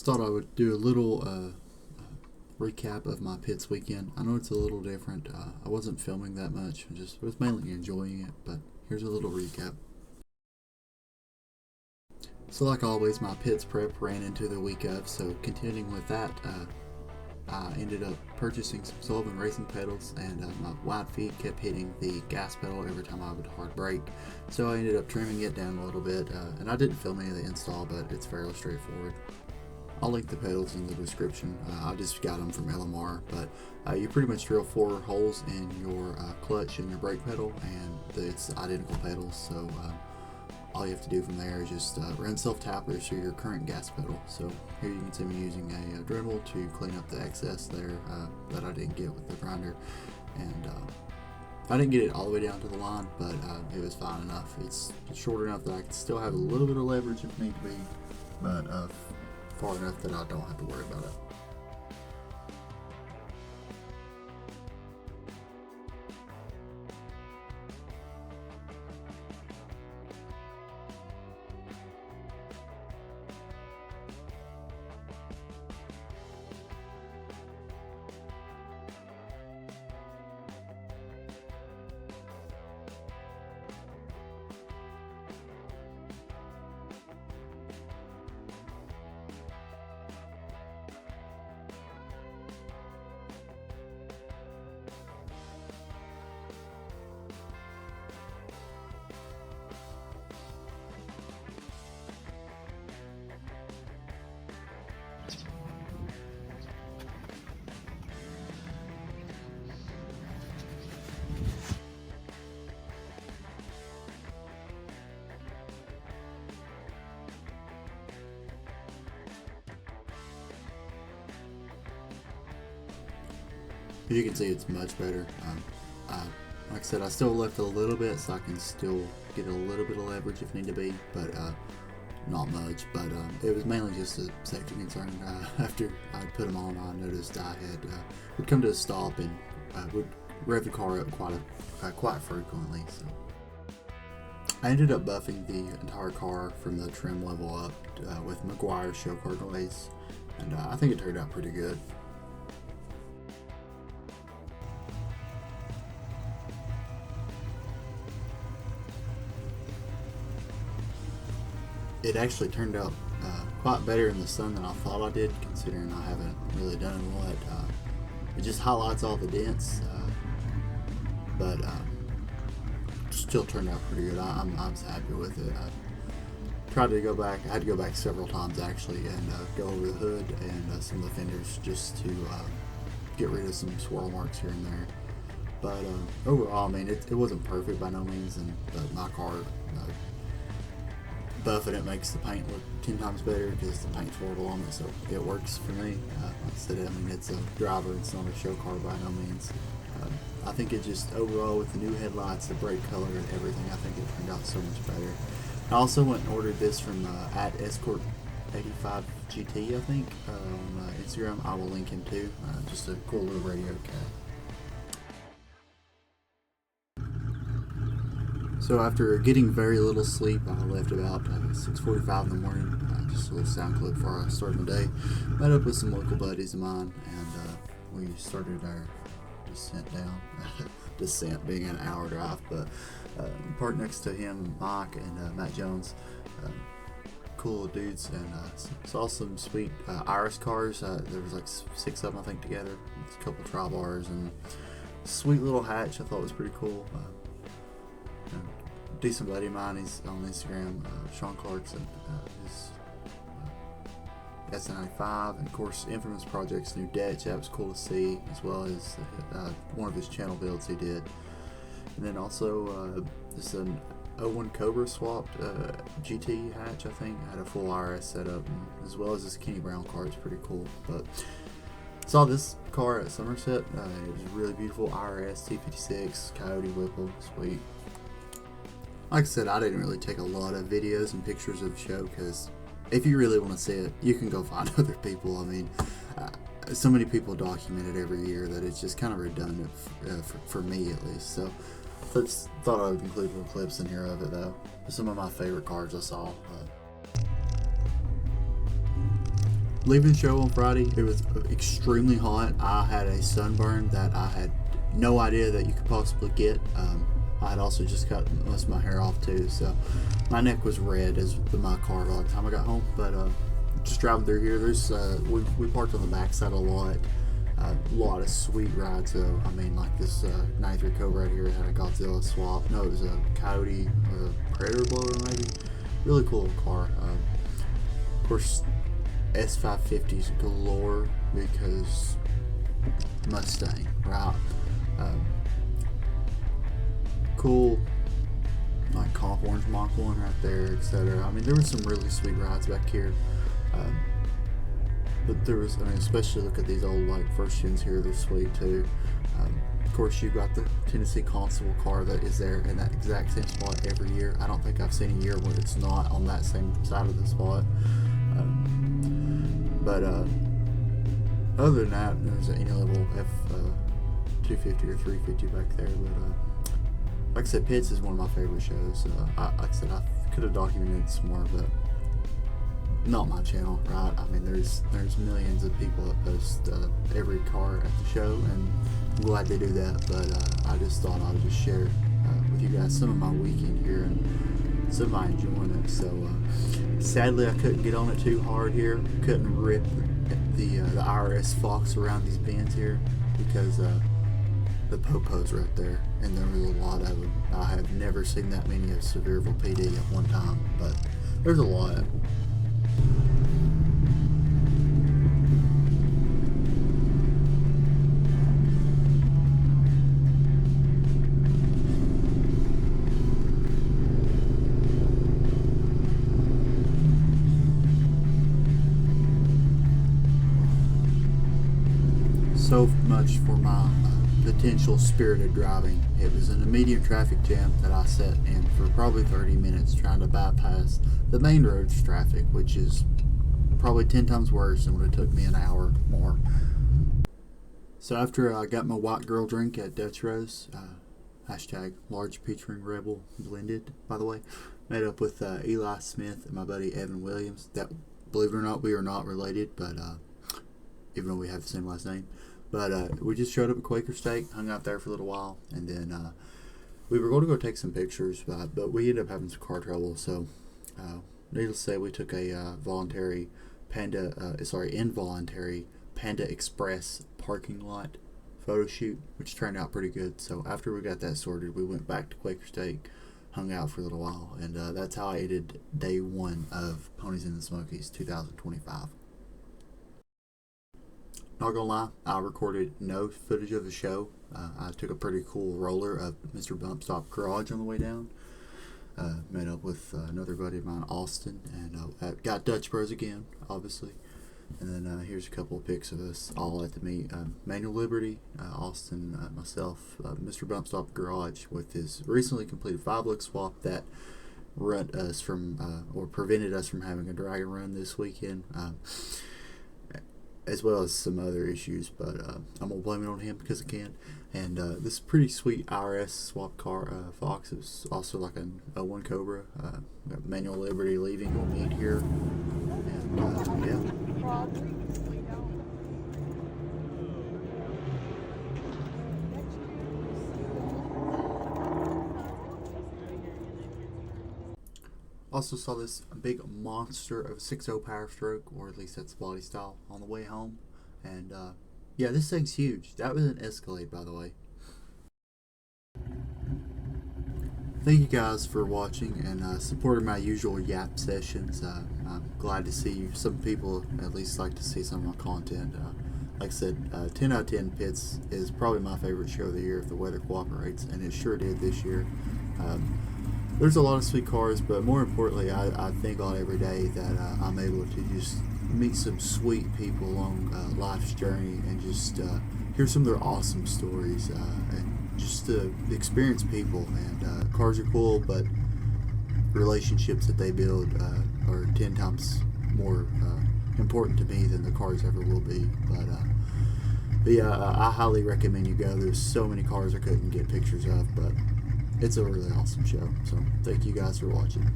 thought I would do a little recap of my pits weekend. I know it's a little different. I wasn't filming that much. I just was mainly enjoying it, but here's a little recap. So like always, my pits prep ran into the week of, so continuing with that, I ended up purchasing some Sullivan racing pedals, and my wide feet kept hitting the gas pedal every time I would hard brake, so I ended up trimming it down a little bit, and I didn't film any of the install, but it's fairly straightforward. I'll link the pedals in the description. I just got them from LMR, but you pretty much drill 4 holes in your clutch and your brake pedal, and it's identical pedals, so all you have to do from there is just run self-tappers through your current gas pedal. So here you can see me using a Dremel to clean up the excess there that I didn't get with the grinder, and I didn't get it all the way down to the line, but it was fine enough. It's short enough that I can still have a little bit of leverage if need be, but far enough that I don't have to worry about it. As you can see, it's much better. Like I said, I still left a little bit so I can still get a little bit of leverage if need to be, but not much. But it was mainly just a safety concern. After I put them on, I noticed I had would come to a stop and would rev the car up quite frequently. So I ended up buffing the entire car from the trim level up with McGuire show car glaze, and I think it turned out pretty good. It actually turned out quite better in the sun than I thought I did, considering I haven't really done a lot. It just highlights all the dents, but still turned out pretty good. I'm happy with it. I tried to go back. I had to go back several times actually, and go over the hood and some of the fenders just to get rid of some swirl marks here and there. But overall, I mean, it wasn't perfect by no means, but my car. Buffing it makes the paint look 10 times better because the paint's horrible on it, so it works for me. Like I said, I mean, it's a driver, it's not a show car by no means. I think it just overall, with the new headlights, the brake color, and everything, I think it turned out so much better. I also went and ordered this from at Escort85GT, I think, on Instagram. I will link him too. Just a cool little radio cap. So after getting very little sleep, I left about 6:45 in the morning, just a little sound clip before I started my day. Met up with some local buddies of mine, and we started our descent down. Descent being an hour drive, but parked next to him, Mike, and Matt Jones. Cool dudes, and saw some sweet Iris cars. There was like 6 of them, I think, together. A couple tri-bars and sweet little hatch. I thought was pretty cool. Decent buddy of mine, he's on Instagram, Sean Clarkson, his S95, and of course Infamous Project's new Detch. That was cool to see, as well as one of his channel builds he did. And then also this is an 01 Cobra swapped GT hatch, I think. Had a full IRS setup, as well as this Kenny Brown car. It's pretty cool. But saw this car at Somerset. It was really beautiful. IRS T56 Coyote Whipple, sweet. Like I said, I didn't really take a lot of videos and pictures of the show, because if you really want to see it, you can go find other people. I mean, so many people document it every year that it's just kind of redundant for me, at least. So thought I would include little clips in here of it, though. Some of my favorite cars I saw. leaving the show on Friday, it was extremely hot. I had a sunburn that I had no idea that you could possibly get. I had also just cut most of my hair off too, so my neck was red as my car by the time I got home. But just driving through here, there's we parked on the backside a lot. A lot of sweet rides though. I mean, like this 93 Cobra right here had a Godzilla swap. No, it was a Coyote or a Predator blower maybe. Really cool car. Of course, S550s galore because Mustang, right? Cool, like Comp Orange Mach 1 right there, etc. I mean, there were some really sweet rides back here. But there was, I mean, especially look at these old like first gens here, they're sweet too. Of course, you've got the Tennessee Constable car that is there in that exact same spot every year. I don't think I've seen a year where it's not on that same side of the spot. But other than that, there's an any level F250 or 350 back there. But like I said, Pitts is one of my favorite shows. Like I said, I could have documented some more, but not my channel, right? I mean, there's millions of people that post every car at the show, and I'm glad they do that. But I just thought I would just share with you guys some of my weekend here and some of my enjoyment. So sadly, I couldn't get on it too hard here. Couldn't rip the IRS Fox around these bends here because the Popo's right there, and there was a lot of them. I have never seen that many of Sevierville PD at one time, but there's a lot. So much for my potential spirited driving. It was in a medium traffic jam that I sat in for probably 30 minutes trying to bypass the main road's traffic, which is probably 10 times worse than what it took me an hour more. So after I got my white girl drink at Dutch Rose, hashtag large peach ring rebel blended, by the way, made up with Eli Smith and my buddy Evan Williams. That, believe it or not, we are not related, but even though we have the same last name. But we just showed up at Quaker Steak, hung out there for a little while, and then we were going to go take some pictures, but we ended up having some car trouble. So, needless to say, we took a involuntary Panda Express parking lot photo shoot, which turned out pretty good. So after we got that sorted, we went back to Quaker Steak, hung out for a little while, and that's how I ended day one of Ponies in the Smokies 2025. Not gonna lie, I recorded no footage of the show. I took a pretty cool roller of Mr. Bump Stop Garage on the way down. Met up with another buddy of mine, Austin, and got Dutch Bros again, obviously. And then here's a couple of pics of us all at the meet. Manual Liberty, Austin, myself, Mr. Bump Stop Garage with his recently completed 5-look swap that prevented us from having a dragon run this weekend. As well as some other issues, but I'm gonna blame it on him because I can. And this pretty sweet IRS swap car, Fox, is also like an 01 Cobra. Manual Liberty leaving on meet here, and yeah. Also saw this big monster of a 6.0 Power Stroke, or at least that's the body style, on the way home. And yeah, this thing's huge. That was an Escalade, by the way. Thank you guys for watching and supporting my usual yap sessions. I'm glad to see some people at least like to see some of my content. Like I said, 10 out of 10 Pits is probably my favorite show of the year if the weather cooperates, and it sure did this year. There's a lot of sweet cars, but more importantly, I think on every day that I'm able to just meet some sweet people along life's journey and just hear some of their awesome stories and just experience people. And cars are cool, but relationships that they build are 10 times more important to me than the cars ever will be. But yeah, I highly recommend you go. There's so many cars I couldn't get pictures of, but it's a really awesome show. So thank you guys for watching.